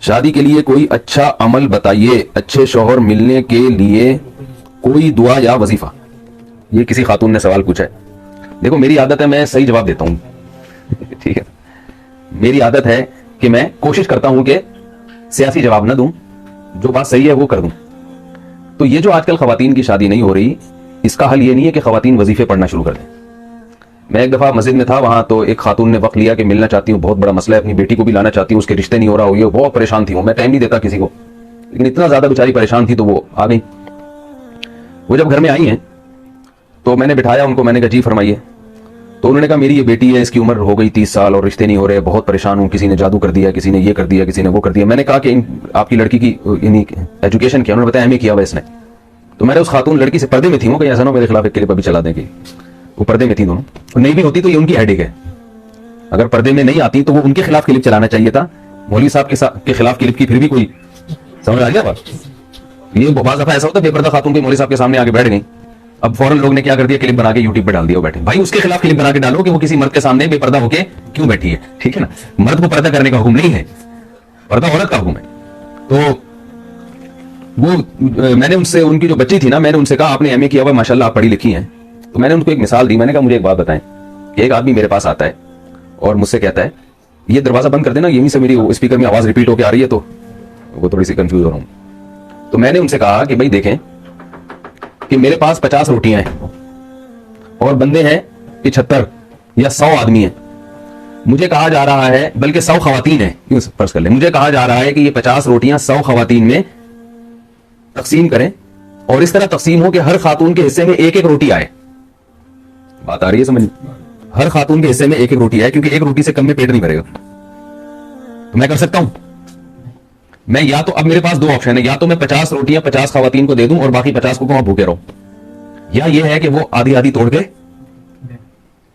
शादी के लिए कोई अच्छा अमल बताइए, अच्छे शौहर मिलने के लिए कोई दुआ या वजीफा। ये किसी खातून ने सवाल पूछा है। देखो मेरी आदत है मैं सही जवाब देता हूं ठीक है, मेरी आदत है कि मैं कोशिश करता हूं कि सियासी जवाब ना दूं, जो बात सही है वो कर दूं। तो ये जो आजकल खवातीन की शादी नहीं हो रही, इसका हल ये नहीं है कि खवातीन वजीफे पढ़ना शुरू कर दें। मैं एक दफा मस्जिद में था, वहां तो एक खातून ने वक्त लिया कि मिलना चाहती हूँ, बहुत बड़ा मसला है, अपनी बेटी को भी लाना चाहती हूँ, उसके रिश्ते नहीं हो रहा हुई, बहुत परेशान थी, मैं टाइम नहीं देता किसी को, लेकिन इतना ज्यादा बेचारी परेशान थी तो वो आ गई। वो जब घर में आई हैं तो मैंने बिठाया उनको, मैंने कहा जी फरमाइए। तो उन्होंने कहा मेरी ये बेटी है, इसकी उम्र हो गई 30 साल और रिश्ते नहीं हो रहे, बहुत परेशान हूँ, किसी ने जादू कर दिया, किसी ने ये कर दिया, किसी ने वो कर दिया। मैंने कहा कि आपकी लड़की की एजुकेशन क्या? उन्होंने बताया एमए किया हुआ इसने। तो मैंने उस खातून लड़की से, पर्दे में थी वो, कहीं ऐसा ना मेरे खिलाफ एक क्लिप अभी चला देंगे, वो पर्दे में थी दोनों, नहीं भी होती तो ये उनकी हेडेक है, अगर पर्दे में नहीं आती तो वो उनके खिलाफ क्लिप चलाना चाहिए था, मौलवी साहब के खिलाफ क्लिप की, फिर भी कोई समझ आ गया बात। ये बाज़ दफा ऐसा होता है बेपर्दा खातून के मौलवी साहब के सामने आके बैठ गई, अब फौरन लोग ने क्या कर दिया, क्लिप बना के यूट्यूब पे डाल दिया, वो बैठे। भाई उसके खिलाफ क्लिप बना के डालो कि वो किसी मर्द के सामने बेपर्दा होके क्यों बैठी है, ठीक है ना। मर्द को पर्दा करने का हुक्म नहीं है, पर्दा औरत का हुक्म है। तो वो मैंने उनसे, उनकी जो बच्ची थी ना, मैंने उनसे कहा आपने एमए किया हुआ, माशाल्लाह आप पढ़ी लिखी हैं। तो मैंने उनको एक मिसाल दी, मैंने कहा मुझे एक बात बताएं कि एक आदमी मेरे पास आता है और मुझसे कहता है ये दरवाजा बंद कर देना, यहीं से मेरी स्पीकर में आवाज रिपीट होकर आ रही है, तो वो थोड़ी सी कंफ्यूज हो रहा हूं। तो मैंने उनसे कहा कि भाई देखें कि मेरे पास 50 रोटियां हैं और बंदे हैं 75 या 100 आदमी हैं, मुझे कहा जा रहा है, बल्कि 100 खवातीन है, क्यों फर्ज कर ले, मुझे कहा जा रहा है कि ये 50 रोटियां 100 खवातीन में तकसीम करें और इस तरह तकसीम हो कि हर खातून के हिस्से में एक एक रोटी आए। बात आ रही है समझ? हर खातून के हिस्से में एक एक रोटी आए, क्योंकि एक रोटी से कम में पेट नहीं भरेगा। तो मैं कर सकता हूं, मैं या तो, अब मेरे पास दो ऑप्शन है, या तो मैं 50 रोटियां 50 खवातीन को दे दूं और बाकी 50 को कहूं भूखे रहो, या ये है कि वो आधी आधी तोड़ के,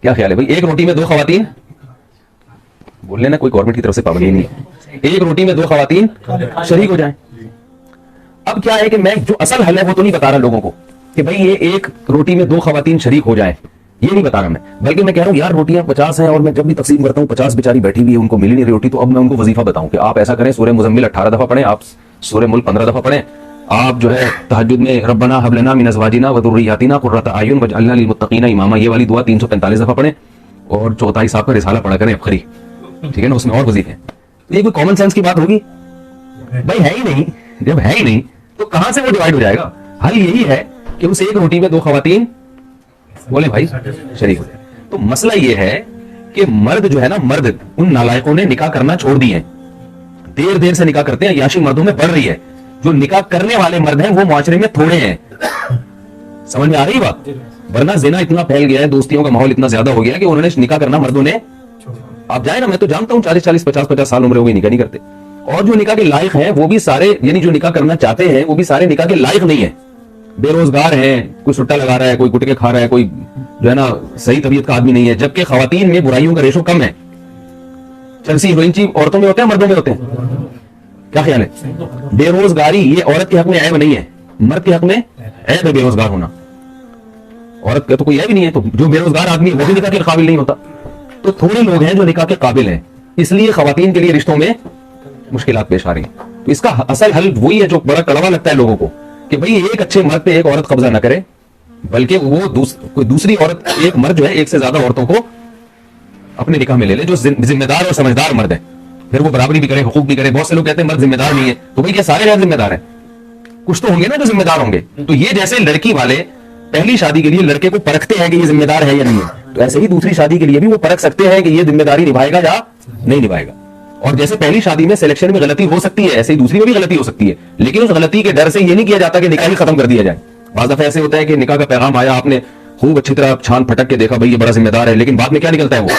क्या ख्याल है भाई, एक रोटी में 2 खवातीन, बोल लेना कोई गवर्नमेंट की तरफ से पाबंदी नहीं है, एक रोटी में 2 खवातीन शरीक हो जाए। अब क्या है कि मैं जो असल हल है वो तो नहीं बता रहा लोगों को कि भाई ये एक रोटी में 2 खवातीन शरीक हो जाए, ये नहीं बता रहा मैं, बल्कि मैं कह रहा हूं यार रोटियां 50 हैं और मैं जब भी तकसीम करता हूं 50 बेचारी बैठी हुई है, उनको मिल नहीं रही रोटी, तो अब मैं उनको वजीफा बताऊं कि आप ऐसा करें, सूरह मुज़म्मिल 18 दफा पढ़ें, आप सूरह मुल्क 15 दफा पढ़ें, आप जो है तहज्जुद में रब्बना हब लना मिन अज़वाजिना व ज़ुर्रिय्यातिना क़ुर्रता अयुन वजअलना लिलमुत्तक़ीना इमामा, ये वाली दुआ 345 दफा पढ़ें और चौथाई साहब का रिसाला पढ़ा करें अबखरी, ठीक है ना, उसमें और वजीफे हैं। ये कोई कॉमन सेंस की बात होगी भाई? है ही नहीं। जब है ही नहीं तो कहां से वो डिवाइड हो जाएगा? हल यही है कि उस एक रोटी में 2 खवातीन बोले भाई शरीक हो जाए। तो मसला ये है कि मर्द जो है ना, मर्द उन नालायकों ने निकाह करना छोड़ दिए हैं, देर देर से निकाह करते हैं, याशी मर्दों में बढ़ रही है। जो निकाह करने वाले मर्द हैं वो मुआशरे में थोड़े हैं, समझ में आ रही बात? वरना जिना इतना फैल गया है, दोस्तियों का माहौल इतना ज्यादा हो गया कि उन्होंने निकाह करना मर्दों ने, आप जाए ना, मैं तो जानता हूं 40-40 50-50 साल उम्र हो गई, निकाह नहीं करते। और जो निकाह के लायक हैं वो भी सारे, यानी जो निकाह करना चाहते हैं वो भी सारे निकाह के लायक नहीं है, बेरोजगार हैं, कोई सुट्टा लगा रहा है, कोई गुटके खा रहा है, कोई जो है ना सही तबीयत का आदमी नहीं है। जबकि खवातीन में बुराइयों का रेशो कम है, चलसी हीरोइन औरतों में होते हैं, मर्दों में होते हैं, क्या ख्याल है? बेरोजगारी ये औरत के हक में ऐब नहीं है, मर्द के हक में ऐब है बेरोजगार होना, औरत का तो कोई ऐब नहीं है। तो जो बेरोजगार आदमी वो भी निकाह के काबिल नहीं होता। तो थोड़े लोग हैं जो निकाह के काबिल हैं, इसलिए खवातीन के लिए रिश्तों में मुश्किलात पेश आ रही हैं। तो इसका असल हल वही है जो बड़ा कड़वा लगता है लोगों को कि भाई एक अच्छे मर्द पे एक औरत कब्जा ना करे, बल्कि वो कोई दूसरी औरत, एक मर्द जो है एक से ज्यादा औरतों को अपने निकाह में ले ले, जो जिम्मेदार और समझदार मर्द है, फिर वो बराबरी भी करे, हुकूक भी करे। बहुत से लोग कहते हैं मर्द जिम्मेदार नहीं है, तो भाई क्या सारे गैर जिम्मेदार हैं? कुछ तो होंगे ना जो जिम्मेदार होंगे। तो ये जैसे लड़की वाले पहली शादी के लिए लड़के को परखते हैं कि ये जिम्मेदार है या नहीं है, तो ऐसे ही दूसरी शादी के लिए भी वो परख सकते हैं कि ये जिम्मेदारी निभाएगा या नहीं निभाएगा। और जैसे पहली शादी में सिलेक्शन में गलती हो सकती है, ऐसे ही दूसरी में भी गलती हो सकती है, लेकिन उस गलती के डर से ये नहीं किया जाता कि निकाह ही खत्म कर दिया जाए। बाज़ दफा ऐसे होता है कि निकाह का पैगाम आया, आपने खूब अच्छी तरह छान फटक के देखा भाई ये बड़ा जिम्मेदार है, लेकिन बाद में क्या निकलता है वो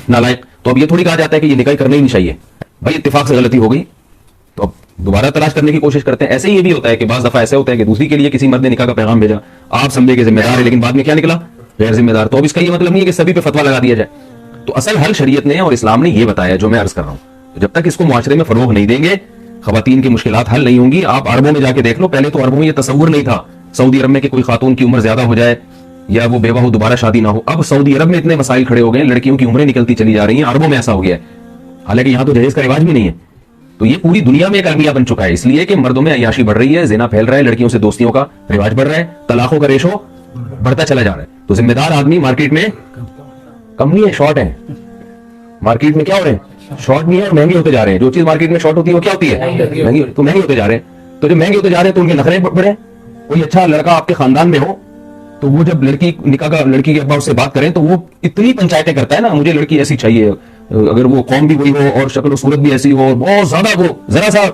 नालायक। तो अब ये थोड़ी कहा जाता है कि ये निकाह करना ही नहीं चाहिए, भाई इत्तेफाक से गलती हो गई तो अब दोबारा तलाश करने की कोशिश करते हैं। ऐसे ही ये भी होता है कि बाज़ दफा ऐसा होता है कि दूसरी के लिए किसी मर्द ने निकाह का पैगाम भेजा, आप समझे कि जिम्मेदार है, लेकिन बाद में क्या निकला, गैर जिम्मेदार। तो अब इसका ये मतलब नहीं है कि सभी पे फतवा लगा दिया जाए। तो असल हल शरीयत ने और इस्लाम ने ये बताया जो मैं अर्ज कर रहा हूं। जब तक इसको मुआशरे में फरोग नहीं देंगे, खवातीन की मुश्किलात हल नहीं होंगी। आप अरबों में जाके देख लो, पहले तो अरबों में ये तस्वुर नहीं था सऊदी अरब में कि कोई खातून की उम्र ज्यादा हो जाए या वो बेवा हो, दोबारा शादी ना हो। अब सऊदी अरब में इतने मसाइल खड़े हो गए, लड़कियों की उम्रें निकलती चली जा रही हैं, अरबों में ऐसा हो गया है। हालांकि यहाँ तो जहेज का रिवाज भी नहीं है, तो ये पूरी दुनिया में एक अलमिया बन चुका है, इसलिए कि मर्दों में अय्याशी बढ़ रही है, जिना फैल रहा है, लड़कियों से दोस्तियों का रिवाज बढ़ रहा है, तलाकों का रेशो बढ़ता चला जा रहा है। तो जिम्मेदार आदमी मार्केट में कम नहीं है, शॉर्ट है। मार्केट में क्या हो रहे हैं, शॉर्ट नहीं है और महंगे होते जा रहे हैं। जो चीज मार्केट में शॉर्ट होती है वो क्या होती है, महंगी, तो महंगे होते जा रहे हैं। तो जो महंगे होते जा रहे हैं तो उनके नखरे बढ़े। कोई अच्छा लड़का आपके खानदान में हो तो वो जब लड़की निकाह का, लड़की के अब्बा उससे बात करें तो वो इतनी पंचायतें करता है ना, मुझे लड़की ऐसी चाहिए, अगर वो कौम भी वही हो और शक्ल सूरत भी ऐसी हो, बहुत ज्यादा वो जरा सा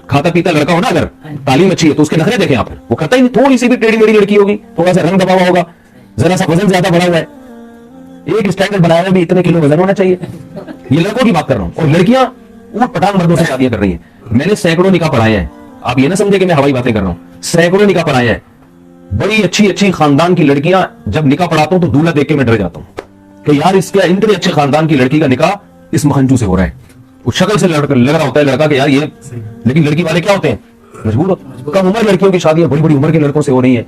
खाता पीता लड़का हो ना, अगर तालीम अच्छी है तो उसके नखरे देखें आप, वो करता ही नहीं। थोड़ी सी भी टेढ़ी मेढ़ी लड़की होगी, थोड़ा सा रंग दबा हुआ होगा, जरा सा वजन ज्यादा बढ़ा हुआ है, एक स्टैंडर्ड बनाया भी इतने किलो वजन होना चाहिए। ये लड़कों की बात कर रहा हूँ। और लड़कियां ऊट पटांग मर्दों से शादियां कर रही हैं। मैंने सैकड़ों निकाह पढ़ाए हैं, आप ये ना समझे कि मैं हवाई बातें कर रहा हूँ, सैकड़ों निकाह पढ़ाए हैं। बड़ी अच्छी अच्छी खानदान की लड़कियां, जब निकाह पढ़ाता हूं तो दूल्हा देख के मैं डर जाता हूं कि यार इसके इतने अच्छे खानदान की लड़की का निकाह इस मखंजू से हो रहा है। उस शक्ल से लग रहा होता है लड़का कि यार ये, लेकिन लड़की वाले क्या होते हैं, मजबूर होते। कम उम्र लड़कियों की शादियां बड़ी बड़ी उम्र के लड़कों से हो रही है,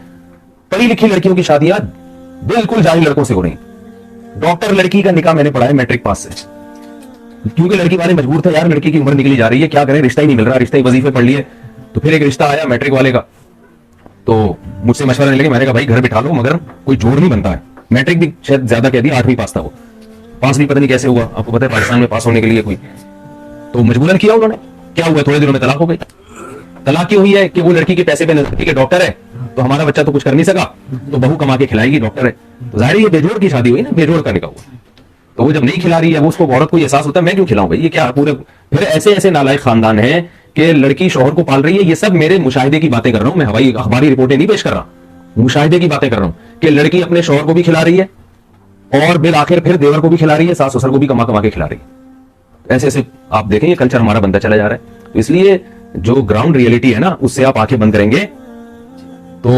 पढ़ी लिखी लड़कियों की शादियां बिल्कुल जाहिल लड़कों से हो रही है। डॉक्टर लड़की का निकाह मैंने पढ़ा है मैट्रिक पास से, क्योंकि लड़की वाले मजबूर थे, यार लड़की की उम्र निकली जा रही है, क्या करें, रिश्ता ही नहीं मिल रहा, रिश्ता ही वजीफे पढ़ लिए। तो फिर एक रिश्ता आया मैट्रिक वाले का, तो मुझसे मशवरा लेने लगे। मैंने कहा भाई घर बिठा लो, मगर कोई जोड़ नहीं बनता है। मैट्रिक भी शायद ज्यादा कह दिया, 8वीं पास था वो, पास भी पता नहीं कैसे हुआ, आपको पता है पाकिस्तान में पास होने के लिए कोई, तो मजबूरन किया उन्होंने। क्या हुआ, थोड़े दिनों में तलाक हो गई। तलाक क्यों हुई है कि वो लड़की के पैसे पे लड़की के डॉक्टर है, तो हमारा बच्चा तो कुछ कर नहीं सका, तो बहू कमा के खिलाएगी, डॉक्टर है, तो जाहिर है ये बेजोड़ की शादी हुई ना, बेजोड़ का निकाह हुआ। तो वो जब नहीं खिला रही है, वो उसको औरत को एहसास होता है मैं क्यों खिलाऊं भाई, ये क्या पूरे। फिर ऐसे ऐसे नालायक खानदान है कि लड़की शौहर को पाल रही है। ये सब मेरे मुशाहिदे की बातें कर रहा हूं मैं, हवाई अखबारी रिपोर्टें नहीं पेश कर रहा, मुशाहिदे की बातें कर रहा हूं कि लड़की अपने शौहर को भी खिला रही है और बिल आखिर फिर देवर को भी खिला रही है, सास ससुर को भी कमा कमा के खिला रही है। ऐसे ऐसे आप देखें ये कल्चर हमारा बनता चला जा रहा है। तो इसलिए जो ग्राउंड रियलिटी है ना, उससे आप आंखें बंद करेंगे तो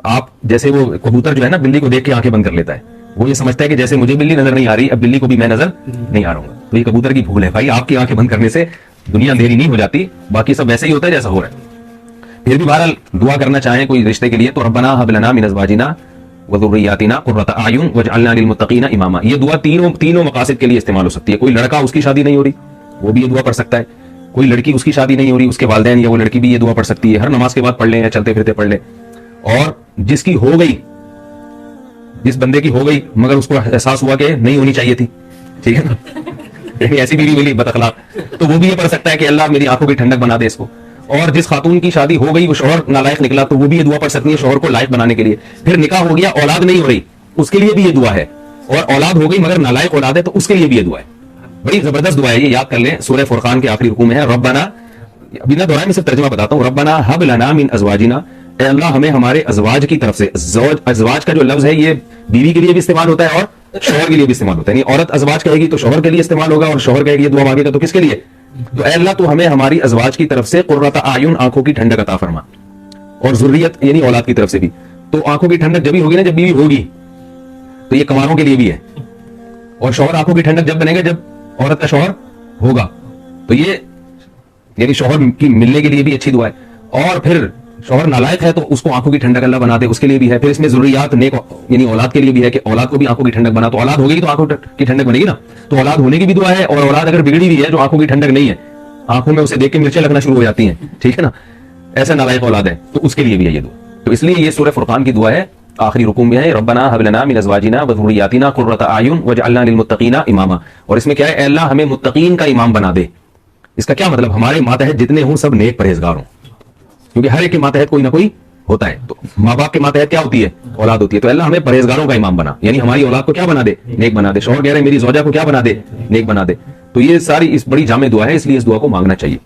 आप, जैसे वो कबूतर जो है ना बिल्ली को देख के आंखें बंद कर लेता है, वो ये समझता है कि जैसे मुझे बिल्ली नजर नहीं आ रही, अब बिल्ली को भी मैं नजर नहीं आ रहा हूँ। तो ये कबूतर की भूल है भाई, आपकी आंखें बंद करने से दुनिया अंधेरी नहीं हो जाती, बाकी सब वैसे ही होता है जैसा हो रहा है। फिर भी बहरहाल दुआ करना चाहें कोई रिश्ते के लिए तो रब्बना हब लना मिन अज़वाजिना व ज़ुर्रिय्यातिना क़ुर्रता अयुन वजअलना लिल मुत्तक़ीना इमामा। ये दुआ तीनों मकासद के लिए इस्तेमाल हो सकती है। कोई लड़का उसकी शादी नहीं हो रही, वो भी ये दुआ पढ़ सकता है। कोई लड़की उसकी शादी नहीं हो रही, उसके वालिदैन या वो लड़की भी ये दुआ पढ़ सकती है। हर नमाज के बाद पढ़ ले या चलते फिरते पढ़ ले। और जिसकी हो गई, जिस बंदे की हो गई मगर उसको एहसास हुआ कि नहीं होनी चाहिए थी, ठीक है ना, ऐसी बीवी मिली बदअखलाक, तो वो भी ये पढ़ सकता है कि अल्लाह मेरी आंखों की ठंडक बना दे इसको। और जिस खातून की शादी हो गई वो शौहर नालायक निकला, तो वो भी ये दुआ पढ़ सकती है शौहर को लायक बनाने के लिए। फिर निकाह हो गया, औलाद नहीं हो रही, उसके लिए भी ये दुआ है। और औलाद हो गई मगर नालायक औलाद है, तो उसके लिए भी ये दुआ है। बड़ी जबरदस्त दुआ है, ये याद कर लें। सूरह फुरकान के आखिरी रुकू में है, रब्बना, बिना दोहराए मैं सिर्फ तर्जुमा बताता हूँ, रब्बना हब लना मिन अज़वाजिना, ए अल्लाह हमें हमारे अज़वाज की तरफ से। अज़वाज का जो लफ्ज है ये बीवी के लिए भी इस्तेमाल होता है और शौहर के लिए भी इस्तेमाल होता है। औरत अज़वाज कहेगी तो शौहर के लिए इस्तेमाल होगा, और शौहर कहेगी दुआ मांगेगा तो किसके लिए, तो ए अल्लाह तो हमें हमारी अज़वाज की तरफ से क़ुर्रता आयुन, आंखों की ठंडक अता फरमा, और ज़ुर्रियत यानी औलाद की तरफ से भी। तो आंखों की ठंडक जब भी होगी ना, जब बीवी होगी, तो ये कमारों के लिए भी है। और शौहर आंखों की ठंडक जब बनेगा जब औरत का शौहर होगा, तो ये यानी शौहर की मिलने के लिए भी अच्छी दुआ है। और फिर शौहर नालायक है तो उसको आंखों की ठंडक अल्लाह बना दे, उसके लिए भी है। फिर इसमें ज़ुर्रियात नेक यानी औलाद के लिए भी है कि औलाद को भी आंखों की ठंडक बना, तो औलाद होगी तो आंखों की ठंडक बनेगी ना, तो औलाद होने की भी दुआ है। और औलाद अगर बिगड़ी भी है, जो आंखों की ठंडक नहीं है, आंखों में उसे देख के मिर्चें लगना शुरू हो जाती हैं, ठीक है ना, ऐसा नालायक औलाद है, तो उसके लिए भी है ये दुआ। तो इसलिए ये सूरह फुरकान की दुआ है, आखिरी रुकू में है, रब्बना हब लना मिन अज़वाजिना व ज़ुर्रिय्यातिना क़ुर्रता अयुन वजअलना लिल मुत्तक़ीना इमामा। और इसमें क्या है, ए अल्लाह हमें मुत्तक़ीन का इमाम बना दे। इसका क्या मतलब, हमारे मातहत जितने हों सब नेक परहेजगार हों, क्योंकि हर एक के मातहत कोई ना कोई होता है। तो माँ बाप के मातहत क्या होती है, औलाद होती है। तो अल्लाह हमें परहेजगारों का इमाम बना, यानी हमारी औलाद को क्या बना दे, नेक बना दे। शौहर कह रहे हैं मेरी ज़ौजा को क्या बना दे, नेक बना दे। तो ये सारी इस बड़ी जामे दुआ है, इसलिए इस दुआ को मांगना चाहिए।